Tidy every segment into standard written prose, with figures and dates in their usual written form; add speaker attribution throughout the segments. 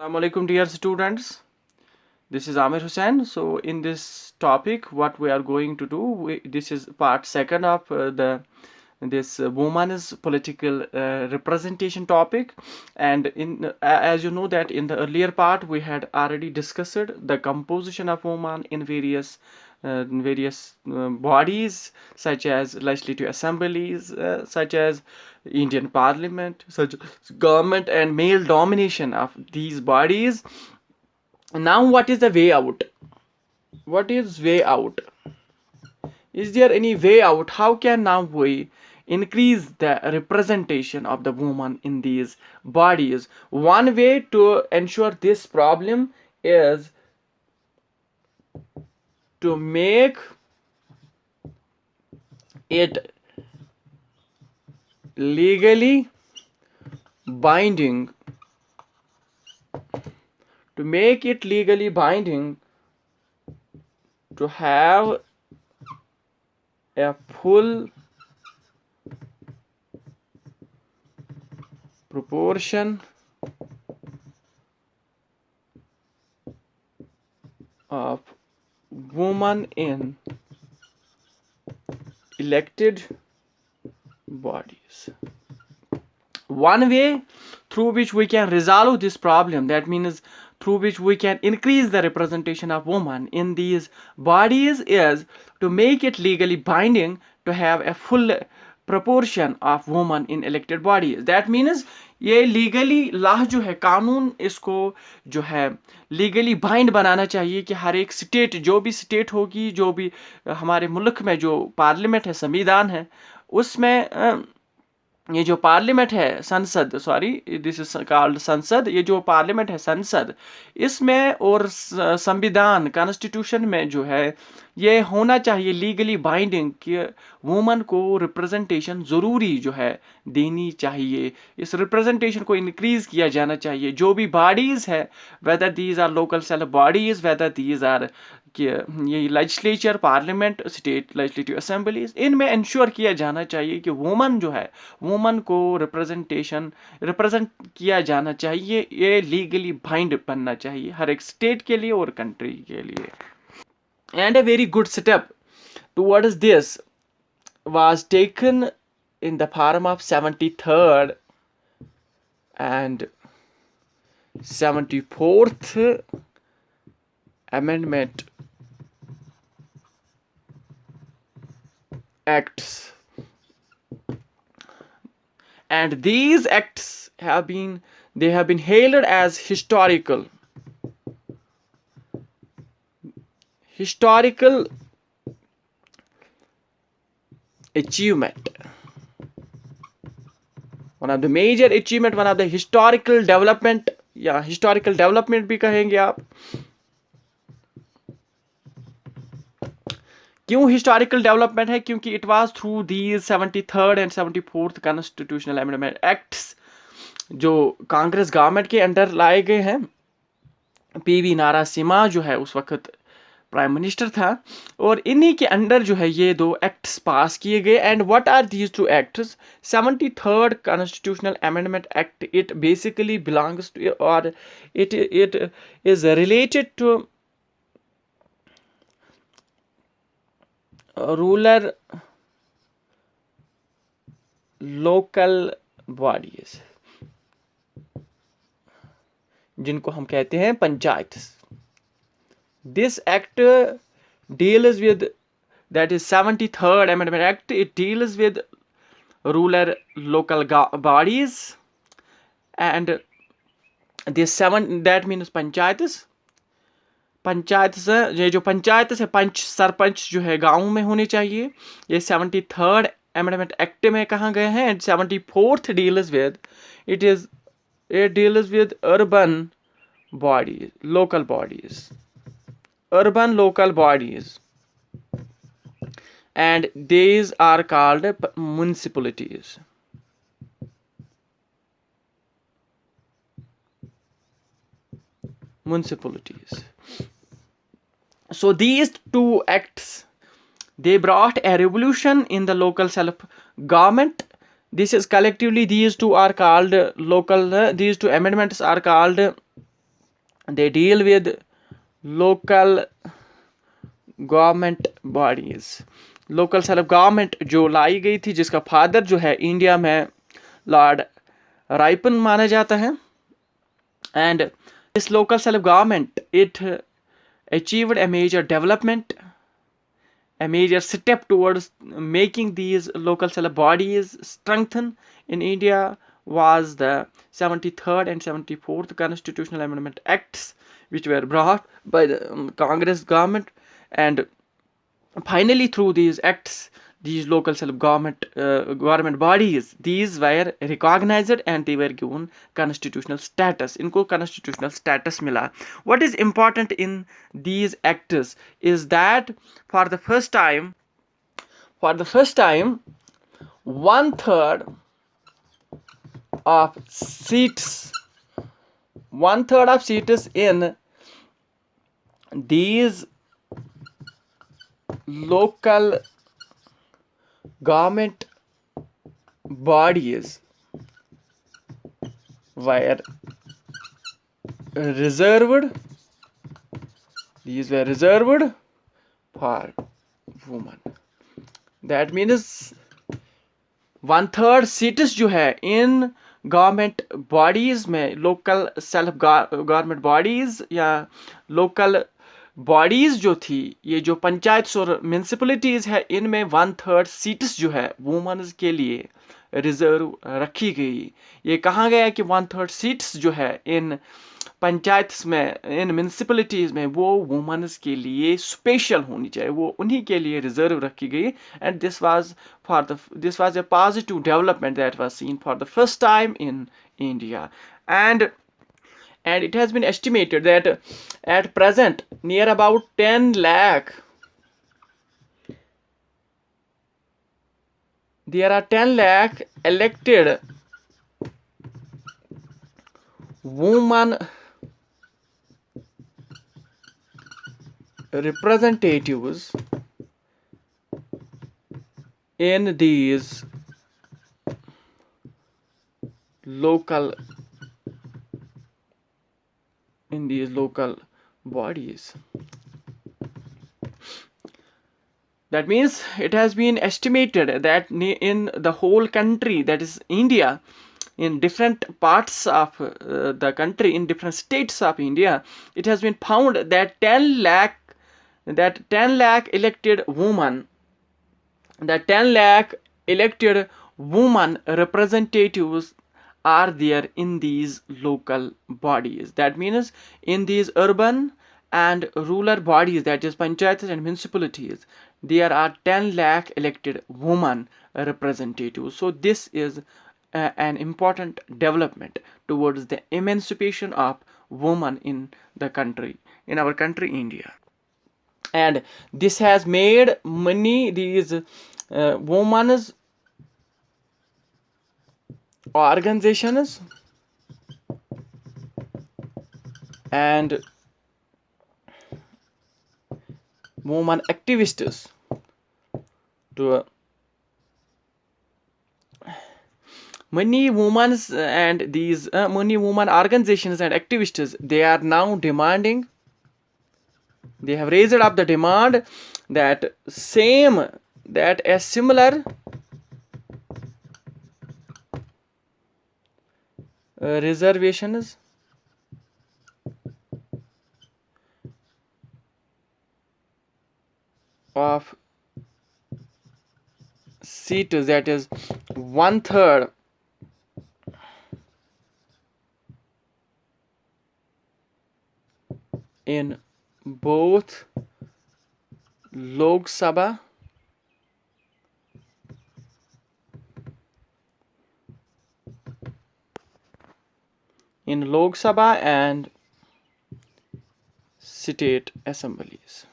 Speaker 1: Assalamu alaikum dear students. This is Amir Hussain. So in this topic, what we are going to do, this is part second of the this woman's political representation topic. And as you know that in the earlier part we had already discussed the composition of woman in various bodies such as legislative assemblies, such as Indian Parliament, such as government and male domination of these bodies. Now what is the way out? What is way out? Is there any way out? How can now we increase the representation of the woman in these bodies? One way to ensure this problem is to make it legally binding. To make it legally binding, to have a full proportion of women in elected bodies. One way through which we can resolve this problem, that means through which we can increase the representation of women in these bodies, is to make it legally binding to have a full proportion of women in elected bodies. That means ये legally law जो है, कानून इसको जो है legally bind बनाना चाहिए कि हर एक स्टेट, जो भी स्टेट होगी, जो भी हमारे मुल्क में जो पार्लियामेंट है, संविधान है, उसमें ये जो पार्लियामेंट है, संसद, सॉरी दिस इज कॉल्ड संसद, ये जो पार्लियामेंट है, संसद, इसमें और संविधान कॉन्स्टिट्यूशन में जो है ये होना चाहिए लीगली बाइंडिंग कि वुमन को रिप्रेजेंटेशन ज़रूरी जो है देनी चाहिए। इस रिप्रेजेंटेशन को इंक्रीज़ किया जाना चाहिए। जो भी बॉडीज़ है, whether these are local self bodies, whether these are कि ये legislature, parliament, state legislative assemblies, इनमें इंश्योर किया जाना चाहिए कि वुमन जो है, वुमन को रिप्रेजेंट किया जाना चाहिए। ये लीगली बाइंड बनना चाहिए हर एक स्टेट के लिए और कंट्री के लिए। And a very good step towards this was taken in the form of 73rd and 74th Amendment Acts, and these acts have been hailed as historical achievement, one of the major achievement, one of the historical development, या historical development भी कहेंगे आप। क्यों historical development है? क्योंकि it was through these 73rd and 74th constitutional amendment acts जो Congress government के under लाए गए हैं। पीवी नारासिम्हा जो है उस वक्त प्राइम मिनिस्टर था, और इन्हीं के अंडर जो है ये दो एक्ट्स पास किए गए। And what are these two acts? 73rd constitutional amendment act, it basically belongs to, और it is related to rural local bodies, जिनको हम कहते हैं panchayat. This act deals with, that is 73rd Amendment Act, it deals with rural local bodies, and this that means panchayat से, ये जो पंचायत से पंच, सरपंच जो है गाँव में होने चाहिए। ये 73rd Amendment Act में कहाँ गए हैं। And 74th deals with, it deals with urban bodies, local bodies, urban local bodies, and these are called municipalities. So these two acts, they brought a revolution in the local self government. This is collectively, these two are called local, these two amendments are called they deal with local government bodies. Local self government जो लाई गई थी, जिसका father जो है India में Lord ripen माना जाता है. And this local self government it achieved a major development, a major step towards making these local self bodies strengthen in India was the 73rd and 74th Constitutional Amendment Acts, which were brought by the Congress government. And finally, through these acts, these local self government bodies, these were recognized and they were given constitutional status. इनको constitutional status मिला. What is important in these acts is that for the first time, one third of seats in these local government bodies were reserved. These were reserved for women. That means one third seats जो है in government bodies में, local self government bodies या local bodies जो थी, ये जो पंचायत और municipalities है, इनमें वन थर्ड सीट्स जो है वुमेन्स के लिए रिजर्व रखी गई. ये कहा गया कि वन थर्ड सीट्स जो है इन पंचायत में, इन म्यूनसिपलिटीज में, वो वुमेन्स के लिए स्पेशल होनी चाहिए, वो उन्हीं के लिए रिजर्व रखी गई. And this was a positive development that was seen for the first time in India. And it has been estimated that at present near about 10 lakh, there are 10 lakh elected women representatives in these local bodies. That means it has been estimated that in the whole country, that is India, in different parts of the country, in different states of India, it has been found that 10 lakh elected women, that 10 lakh elected women representatives are there in these local bodies. That means in these urban and rural bodies, that is panchayats and municipalities, there are 10 lakh elected women representatives. So this is an important development towards the emancipation of women in the country, in our country India. And this has made many these women's organizations and women activists to many women and these many women organizations and activists, they are now demanding, they have raised up the demand that a similar reservations of seats, that is one third in both Lok Sabha and state assemblies.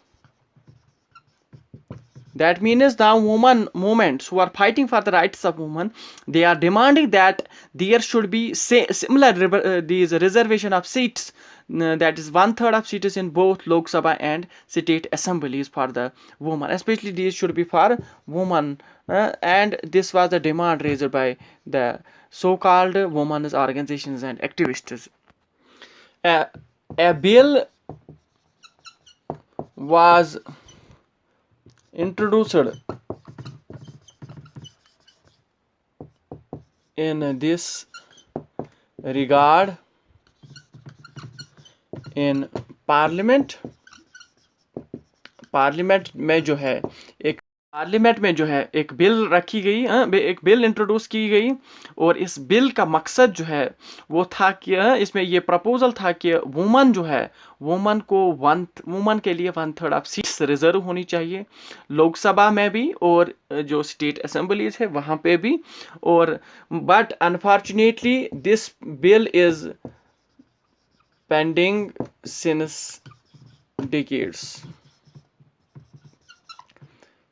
Speaker 1: That means now women movements who are fighting for the rights of women, they are demanding that there should be similar these reservation of seats, that is one third of seats in both Lok Sabha and state assemblies for the women. Especially these should be for women, and this was the demand raised by the so-called women's organizations and activists. a bill was introduced in this regard in parliament में जो है parliament में जो है एक bill रखी गई, एक बिल इंट्रोड्यूस की गई, और इस बिल का मकसद जो है वो था कि इसमें ये प्रपोजल था कि वुमन जो है, वुमन के लिए 1/3 ऑफ सीट्स रिजर्व होनी चाहिए, लोकसभा में भी और जो स्टेट असेंबलीज है वहाँ पे भी। और but unfortunately this bill is pending since decades.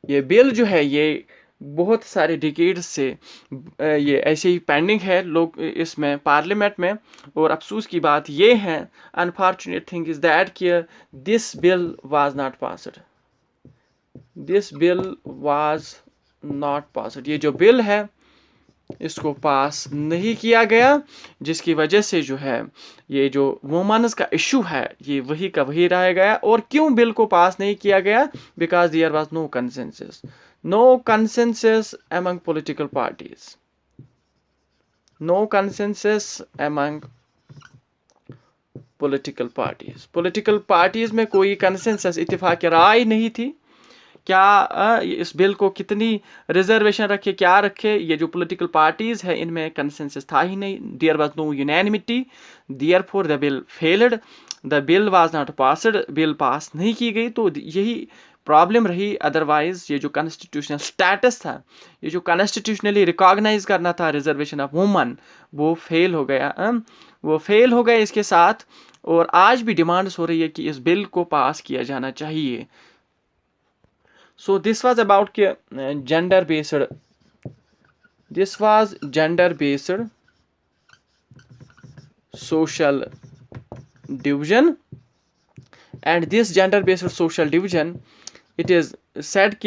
Speaker 1: ये बिल जो है ये बहुत सारे डिकेड्स से ये ऐसे ही पेंडिंग है लोग इसमें पार्लियामेंट में। और अफसोस की बात ये है, अनफॉर्चुनेट थिंग इज दैट कि this bill was not passed, this bill was not passed. ये जो बिल है इसको पास नहीं किया गया, जिसकी वजह से जो है ये जो वुमेन्स का इशू है ये वही का वही रह गया। और क्यों बिल को पास नहीं किया गया? Because there was no consensus among political parties, no consensus among political parties में कोई कंसेंसस, इत्तेफाक राय नहीं थी। क्या इस बिल को कितनी रिजर्वेशन रखे, क्या रखे, ये जो पॉलिटिकल पार्टीज है इनमें कंसेंसस था ही नहीं। There was no unanimity, therefore the bill failed, the bill was not passed, bill pass नहीं की गई। तो यही प्रॉब्लम रही। अदरवाइज ये जो कॉन्स्टिट्यूशनल स्टेटस था, ये जो कॉन्स्टिट्यूशनली रिकॉग्नाइज करना था रिजर्वेशन ऑफ वुमन, वो फेल हो गया इसके साथ। और आज भी डिमांड्स हो रही है कि इस बिल को पास किया जाना चाहिए। So this was about gender based social division, and this gender based social division, it is said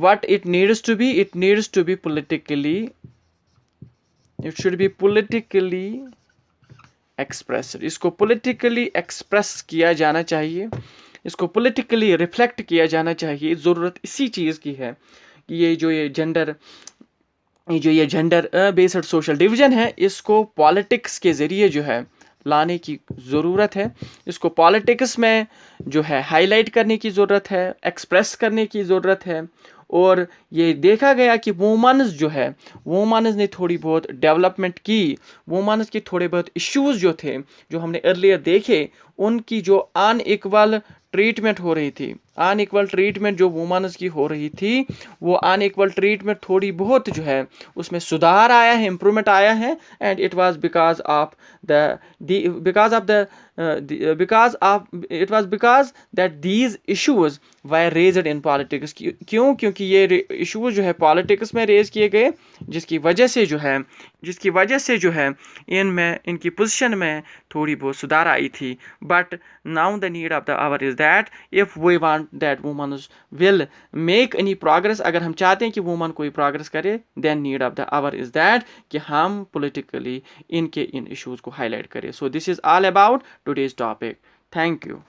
Speaker 1: what it needs to be, it should be politically expressed। इसको politically express किया जाना चाहिए, इसको पॉलिटिकली रिफ्लेक्ट किया जाना चाहिए। ज़रूरत इसी चीज़ की है कि ये जो जेंडर बेस्ड सोशल डिवीज़न है इसको पॉलिटिक्स के ज़रिए जो है लाने की ज़रूरत है। इसको पॉलिटिक्स में जो है हाईलाइट करने की ज़रूरत है, एक्सप्रेस करने की ज़रूरत है। और ये देखा गया कि वुमेन्स ने थोड़ी बहुत डेवलपमेंट की, वुमेन्स के थोड़े बहुत इश्यूज़ जो थे, जो हमने अर्लियर देखे, उनकी जो अनइक्वल ट्रीटमेंट हो रही थी, अनइक्वल ट्रीटमेंट जो वुमेन्स की हो रही थी, वो अनइक्वल ट्रीटमेंट थोड़ी बहुत जो है उसमें सुधार आया है, इम्प्रूवमेंट आया है। And it was because that these issues were raised in politics. क्यों? क्योंकि ये इश्यूज जो है पॉलिटिक्स में रेज किए गए, जिसकी वजह से जो है इनमें इनकी पोजीशन में थोड़ी बहुत सुधार आई थी। But now the need of the hour is that if we want that women will make any progress, अगर हम चाहते हैं कि वुमेन कोई प्रोग्रेस करे, then need of the hour is that कि हम पॉलिटिकली इन इश्यूज को हाईलाइट करें। So this is all about today's topic. Thank you.